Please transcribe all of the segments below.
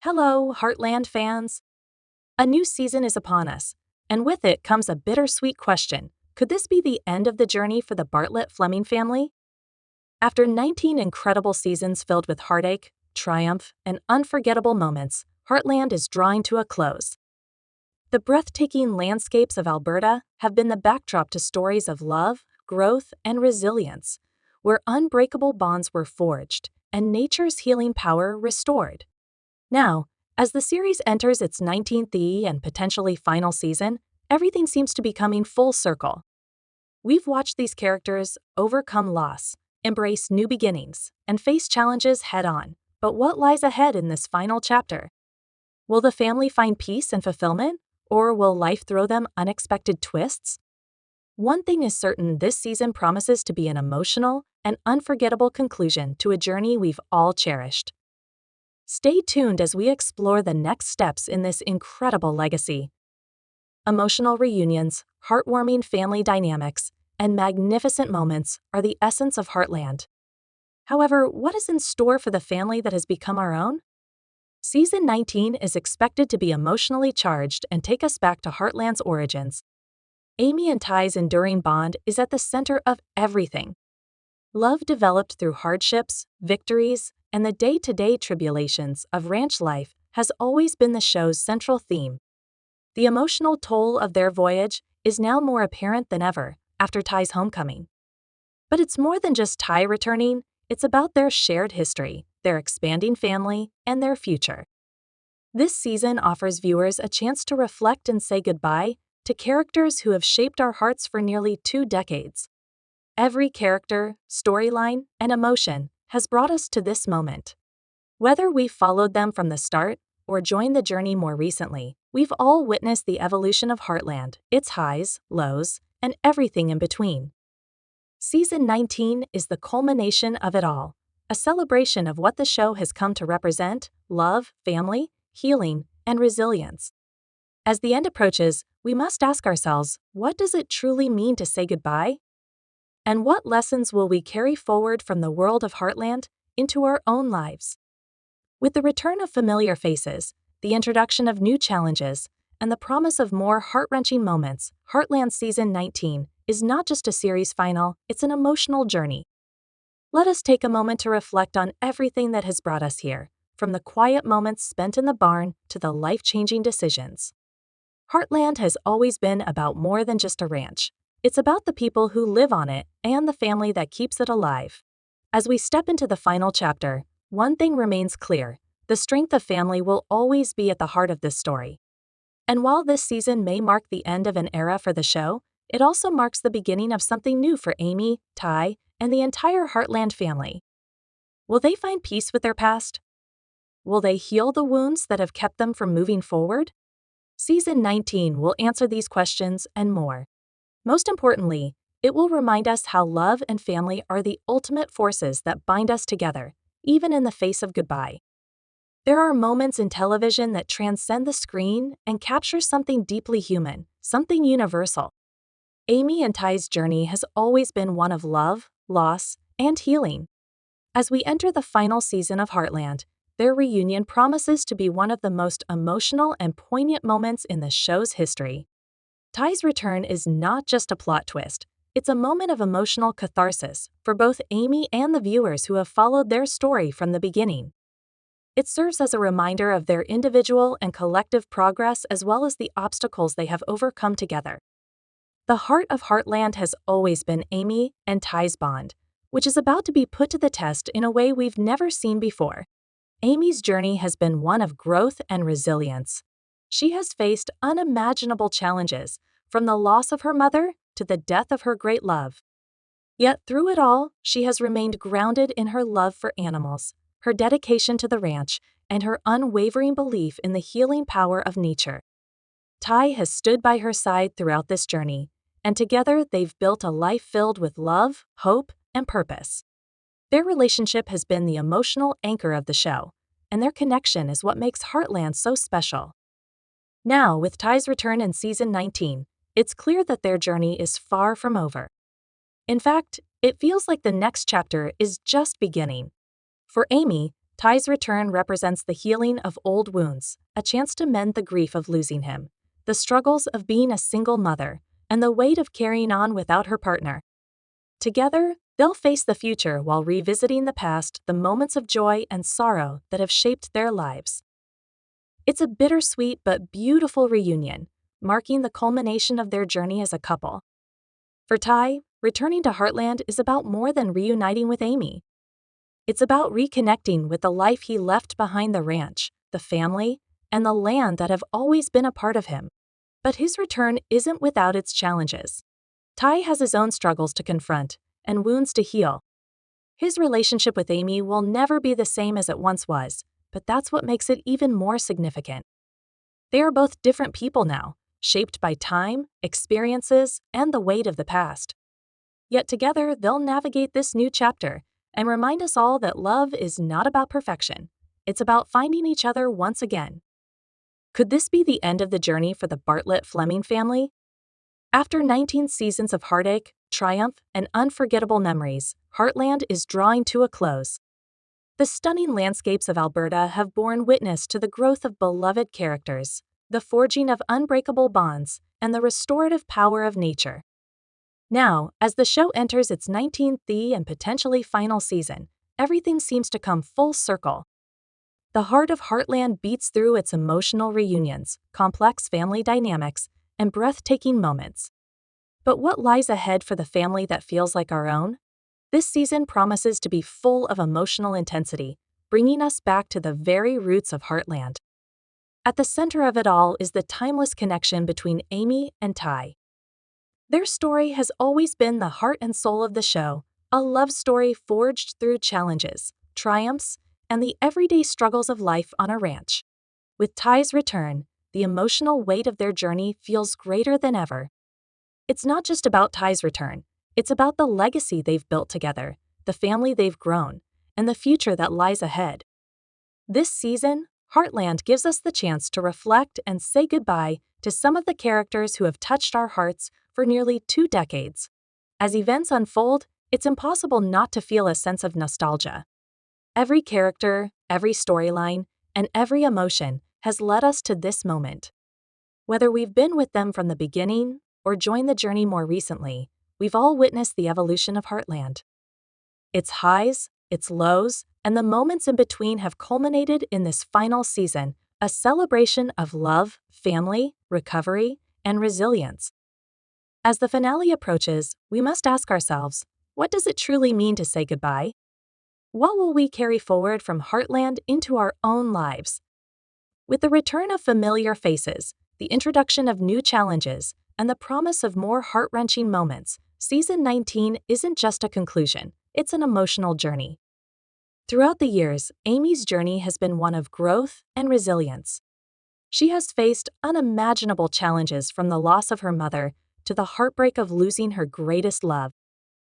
Hello, Heartland fans! A new season is upon us, and with it comes a bittersweet question. Could this be the end of the journey for the Bartlett Fleming family? After 19 incredible seasons filled with heartache, triumph, and unforgettable moments, Heartland is drawing to a close. The breathtaking landscapes of Alberta have been the backdrop to stories of love, growth, and resilience, where unbreakable bonds were forged and nature's healing power restored. Now, as the series enters its 19th and potentially final season, everything seems to be coming full circle. We've watched these characters overcome loss, embrace new beginnings, and face challenges head-on. But what lies ahead in this final chapter? Will the family find peace and fulfillment, or will life throw them unexpected twists? One thing is certain: this season promises to be an emotional and unforgettable conclusion to a journey we've all cherished. Stay tuned as we explore the next steps in this incredible legacy. Emotional reunions, heartwarming family dynamics, and magnificent moments are the essence of Heartland. However, what is in store for the family that has become our own? Season 19 is expected to be emotionally charged and take us back to Heartland's origins. Amy and Tai's enduring bond is at the center of everything. Love developed through hardships, victories, and the day-to-day tribulations of ranch life has always been the show's central theme. The emotional toll of their voyage is now more apparent than ever after Tai's homecoming. But it's more than just Tai returning, it's about their shared history, their expanding family, and their future. This season offers viewers a chance to reflect and say goodbye to characters who have shaped our hearts for nearly 2 decades. Every character, storyline, and emotion has brought us to this moment. Whether we've followed them from the start or joined the journey more recently, we've all witnessed the evolution of Heartland, its highs, lows, and everything in between. Season 19 is the culmination of it all, a celebration of what the show has come to represent: love, family, healing, and resilience. As the end approaches, we must ask ourselves, what does it truly mean to say goodbye? And what lessons will we carry forward from the world of Heartland into our own lives? With the return of familiar faces, the introduction of new challenges, and the promise of more heart-wrenching moments, Heartland Season 19 is not just a series final, it's an emotional journey. Let us take a moment to reflect on everything that has brought us here, from the quiet moments spent in the barn to the life-changing decisions. Heartland has always been about more than just a ranch. It's about the people who live on it and the family that keeps it alive. As we step into the final chapter, one thing remains clear: the strength of family will always be at the heart of this story. And while this season may mark the end of an era for the show, it also marks the beginning of something new for Amy, Tai, and the entire Heartland family. Will they find peace with their past? Will they heal the wounds that have kept them from moving forward? Season 19 will answer these questions and more. Most importantly, it will remind us how love and family are the ultimate forces that bind us together, even in the face of goodbye. There are moments in television that transcend the screen and capture something deeply human, something universal. Amy and Tai's journey has always been one of love, loss, and healing. As we enter the final season of Heartland, their reunion promises to be one of the most emotional and poignant moments in the show's history. Tai's return is not just a plot twist, it's a moment of emotional catharsis for both Amy and the viewers who have followed their story from the beginning. It serves as a reminder of their individual and collective progress as well as the obstacles they have overcome together. The heart of Heartland has always been Amy and Tai's bond, which is about to be put to the test in a way we've never seen before. Amy's journey has been one of growth and resilience. She has faced unimaginable challenges, from the loss of her mother to the death of her great love. Yet through it all, she has remained grounded in her love for animals, her dedication to the ranch, and her unwavering belief in the healing power of nature. Tai has stood by her side throughout this journey, and together they've built a life filled with love, hope, and purpose. Their relationship has been the emotional anchor of the show, and their connection is what makes Heartland so special. Now, with Tai's return in Season 19, it's clear that their journey is far from over. In fact, it feels like the next chapter is just beginning. For Amy, Tai's return represents the healing of old wounds, a chance to mend the grief of losing him, the struggles of being a single mother, and the weight of carrying on without her partner. Together, they'll face the future while revisiting the past, the moments of joy and sorrow that have shaped their lives. It's a bittersweet but beautiful reunion, marking the culmination of their journey as a couple. For Tai, returning to Heartland is about more than reuniting with Amy. It's about reconnecting with the life he left behind, the ranch, the family, and the land that have always been a part of him. But his return isn't without its challenges. Tai has his own struggles to confront and wounds to heal. His relationship with Amy will never be the same as it once was, but that's what makes it even more significant. They are both different people now, shaped by time, experiences, and the weight of the past. Yet together, they'll navigate this new chapter and remind us all that love is not about perfection. It's about finding each other once again. Could this be the end of the journey for the Bartlett Fleming family? After 19 seasons of heartache, triumph, and unforgettable memories, Heartland is drawing to a close. The stunning landscapes of Alberta have borne witness to the growth of beloved characters, the forging of unbreakable bonds, and the restorative power of nature. Now, as the show enters its 19th and potentially final season, everything seems to come full circle. The heart of Heartland beats through its emotional reunions, complex family dynamics, and breathtaking moments. But what lies ahead for the family that feels like our own? This season promises to be full of emotional intensity, bringing us back to the very roots of Heartland. At the center of it all is the timeless connection between Amy and Tai. Their story has always been the heart and soul of the show, a love story forged through challenges, triumphs, and the everyday struggles of life on a ranch. With Tai's return, the emotional weight of their journey feels greater than ever. It's not just about Tai's return, it's about the legacy they've built together, the family they've grown, and the future that lies ahead. This season, Heartland gives us the chance to reflect and say goodbye to some of the characters who have touched our hearts for nearly 2 decades. As events unfold, it's impossible not to feel a sense of nostalgia. Every character, every storyline, and every emotion has led us to this moment. Whether we've been with them from the beginning or joined the journey more recently, we've all witnessed the evolution of Heartland. Its highs, its lows, and the moments in between have culminated in this final season, a celebration of love, family, recovery, and resilience. As the finale approaches, we must ask ourselves, what does it truly mean to say goodbye? What will we carry forward from Heartland into our own lives? With the return of familiar faces, the introduction of new challenges, and the promise of more heart-wrenching moments, Season 19 isn't just a conclusion, it's an emotional journey. Throughout the years, Amy's journey has been one of growth and resilience. She has faced unimaginable challenges, from the loss of her mother to the heartbreak of losing her greatest love.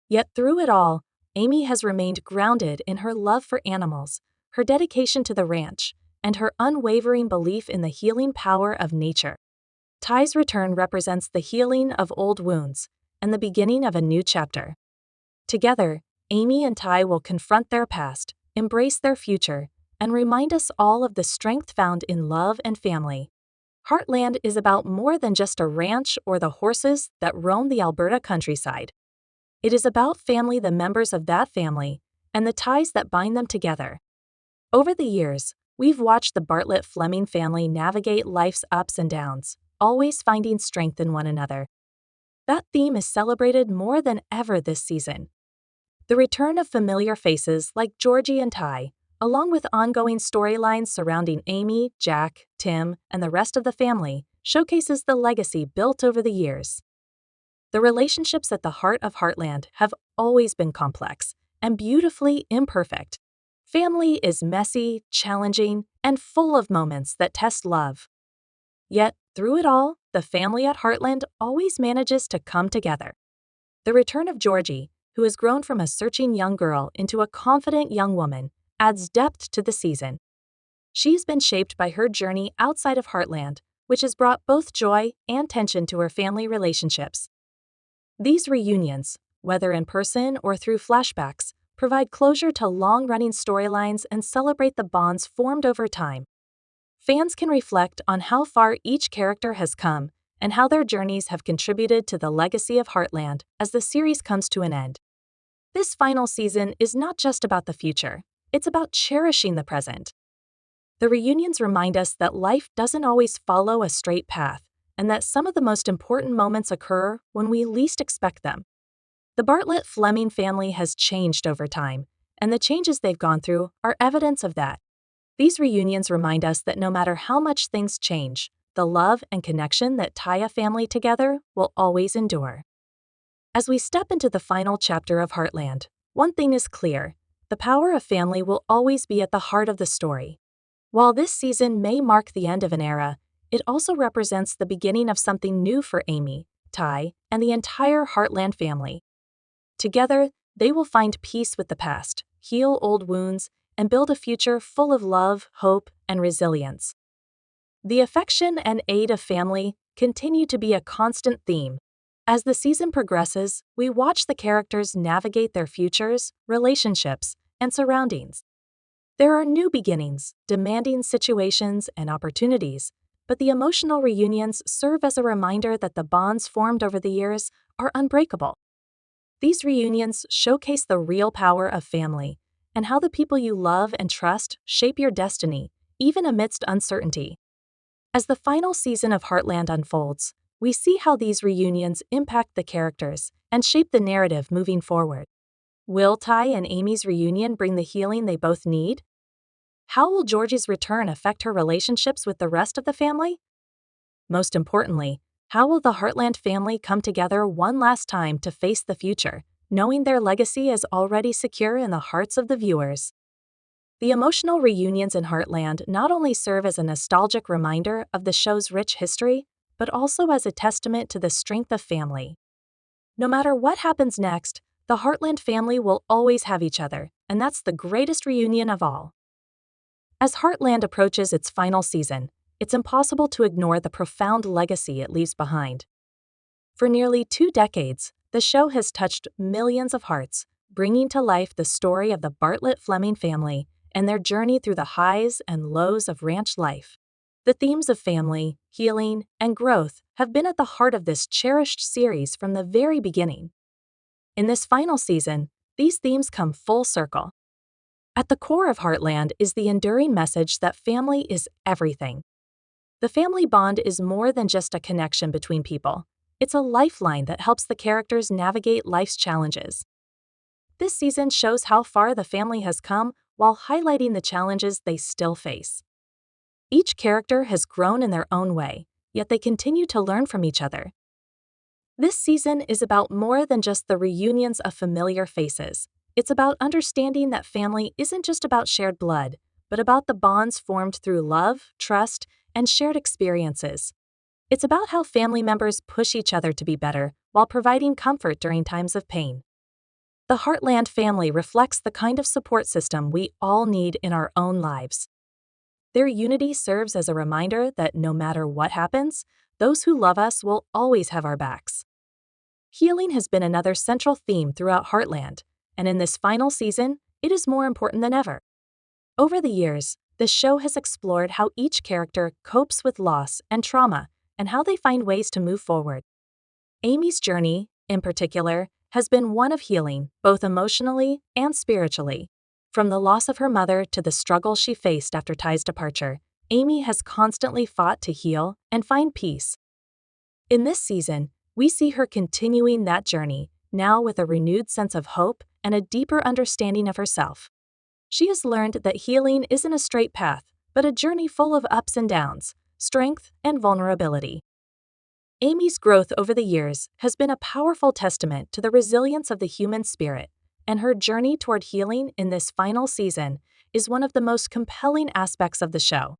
Yet through it all, Amy has remained grounded in her love for animals, her dedication to the ranch, and her unwavering belief in the healing power of nature. Tai's return represents the healing of old wounds and the beginning of a new chapter. Together, Amy and Tai will confront their past, embrace their future, and remind us all of the strength found in love and family. Heartland is about more than just a ranch or the horses that roam the Alberta countryside. It is about family, the members of that family, and the ties that bind them together. Over the years, we've watched the Bartlett Fleming family navigate life's ups and downs, always finding strength in one another. That theme is celebrated more than ever this season. The return of familiar faces like Georgie and Tai, along with ongoing storylines surrounding Amy, Jack, Tim, and the rest of the family, showcases the legacy built over the years. The relationships at the heart of Heartland have always been complex and beautifully imperfect. Family is messy, challenging, and full of moments that test love. Yet, through it all, the family at Heartland always manages to come together. The return of Georgie, who has grown from a searching young girl into a confident young woman, adds depth to the season. She's been shaped by her journey outside of Heartland, which has brought both joy and tension to her family relationships. These reunions, whether in person or through flashbacks, provide closure to long-running storylines, and celebrate the bonds formed over time. Fans can reflect on how far each character has come and how their journeys have contributed to the legacy of Heartland as the series comes to an end. This final season is not just about the future, it's about cherishing the present. The reunions remind us that life doesn't always follow a straight path, and that some of the most important moments occur when we least expect them. The Bartlett Fleming family has changed over time, and the changes they've gone through are evidence of that. These reunions remind us that no matter how much things change, the love and connection that tie a family together will always endure. As we step into the final chapter of Heartland, one thing is clear: the power of family will always be at the heart of the story. While this season may mark the end of an era, it also represents the beginning of something new for Amy, Tai, and the entire Heartland family. Together, they will find peace with the past, heal old wounds, and build a future full of love, hope, and resilience. The affection and aid of family continue to be a constant theme. As the season progresses, we watch the characters navigate their futures, relationships, and surroundings. There are new beginnings, demanding situations, and opportunities, but the emotional reunions serve as a reminder that the bonds formed over the years are unbreakable. These reunions showcase the real power of family and how the people you love and trust shape your destiny, even amidst uncertainty. As the final season of Heartland unfolds, we see how these reunions impact the characters and shape the narrative moving forward. Will Tai and Amy's reunion bring the healing they both need? How will Georgie's return affect her relationships with the rest of the family? Most importantly, how will the Heartland family come together one last time to face the future, knowing their legacy is already secure in the hearts of the viewers? The emotional reunions in Heartland not only serve as a nostalgic reminder of the show's rich history, but also as a testament to the strength of family. No matter what happens next, the Heartland family will always have each other, and that's the greatest reunion of all. As Heartland approaches its final season, it's impossible to ignore the profound legacy it leaves behind. For nearly 2 decades, the show has touched millions of hearts, bringing to life the story of the Bartlett Fleming family and their journey through the highs and lows of ranch life. The themes of family, healing, and growth have been at the heart of this cherished series from the very beginning. In this final season, these themes come full circle. At the core of Heartland is the enduring message that family is everything. The family bond is more than just a connection between people. It's a lifeline that helps the characters navigate life's challenges. This season shows how far the family has come while highlighting the challenges they still face. Each character has grown in their own way, yet they continue to learn from each other. This season is about more than just the reunions of familiar faces. It's about understanding that family isn't just about shared blood, but about the bonds formed through love, trust, and shared experiences. It's about how family members push each other to be better while providing comfort during times of pain. The Heartland family reflects the kind of support system we all need in our own lives. Their unity serves as a reminder that no matter what happens, those who love us will always have our backs. Healing has been another central theme throughout Heartland, and in this final season, it is more important than ever. Over the years, the show has explored how each character copes with loss and trauma and how they find ways to move forward. Amy's journey, in particular, has been one of healing, both emotionally and spiritually. From the loss of her mother to the struggle she faced after Tai's departure, Amy has constantly fought to heal and find peace. In this season, we see her continuing that journey, now with a renewed sense of hope and a deeper understanding of herself. She has learned that healing isn't a straight path, but a journey full of ups and downs, strength and vulnerability. Amy's growth over the years has been a powerful testament to the resilience of the human spirit, and her journey toward healing in this final season is one of the most compelling aspects of the show.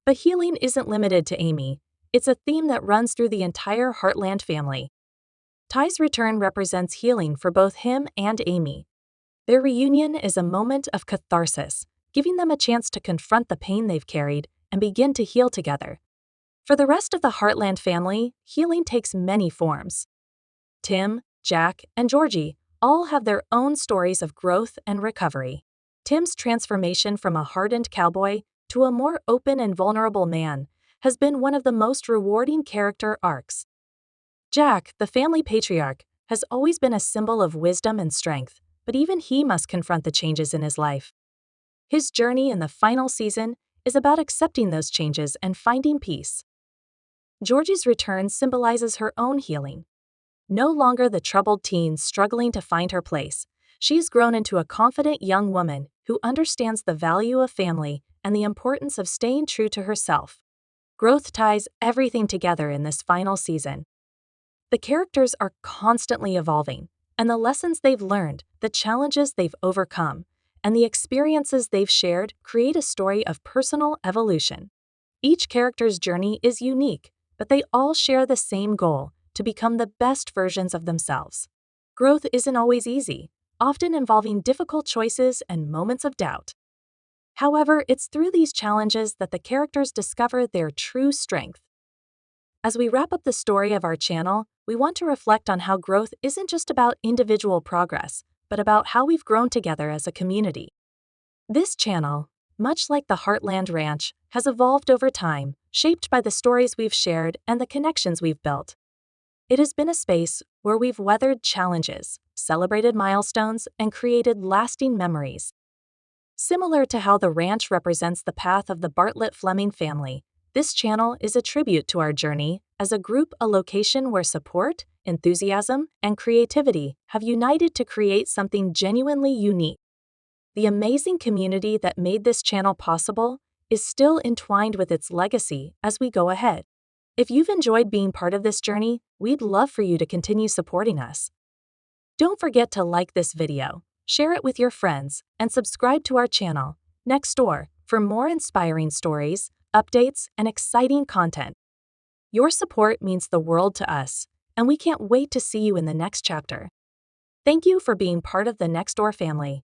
But healing isn't limited to Amy. It's a theme that runs through the entire Heartland family. Tai's return represents healing for both him and Amy. Their reunion is a moment of catharsis, giving them a chance to confront the pain they've carried and begin to heal together. For the rest of the Heartland family, healing takes many forms. Tim, Jack, and Georgie, all have their own stories of growth and recovery. Tim's transformation from a hardened cowboy to a more open and vulnerable man has been one of the most rewarding character arcs. Jack, the family patriarch, has always been a symbol of wisdom and strength, but even he must confront the changes in his life. His journey in the final season is about accepting those changes and finding peace. Georgie's return symbolizes her own healing. No longer the troubled teen struggling to find her place, she's grown into a confident young woman who understands the value of family and the importance of staying true to herself. Growth ties everything together in this final season. The characters are constantly evolving, and the lessons they've learned, the challenges they've overcome, and the experiences they've shared create a story of personal evolution. Each character's journey is unique, but they all share the same goal: to become the best versions of themselves. Growth isn't always easy, often involving difficult choices and moments of doubt. However, it's through these challenges that the characters discover their true strength. As we wrap up the story of our channel, we want to reflect on how growth isn't just about individual progress, but about how we've grown together as a community. This channel, much like the Heartland Ranch, has evolved over time, shaped by the stories we've shared and the connections we've built. It has been a space where we've weathered challenges, celebrated milestones, and created lasting memories. Similar to how the ranch represents the path of the Bartlett Fleming family, this channel is a tribute to our journey as a group, a location where support, enthusiasm, and creativity have united to create something genuinely unique. The amazing community that made this channel possible is still entwined with its legacy as we go ahead. If you've enjoyed being part of this journey, we'd love for you to continue supporting us. Don't forget to like this video, share it with your friends, and subscribe to our channel, Next Door, for more inspiring stories, updates, and exciting content. Your support means the world to us, and we can't wait to see you in the next chapter. Thank you for being part of the Next Door family.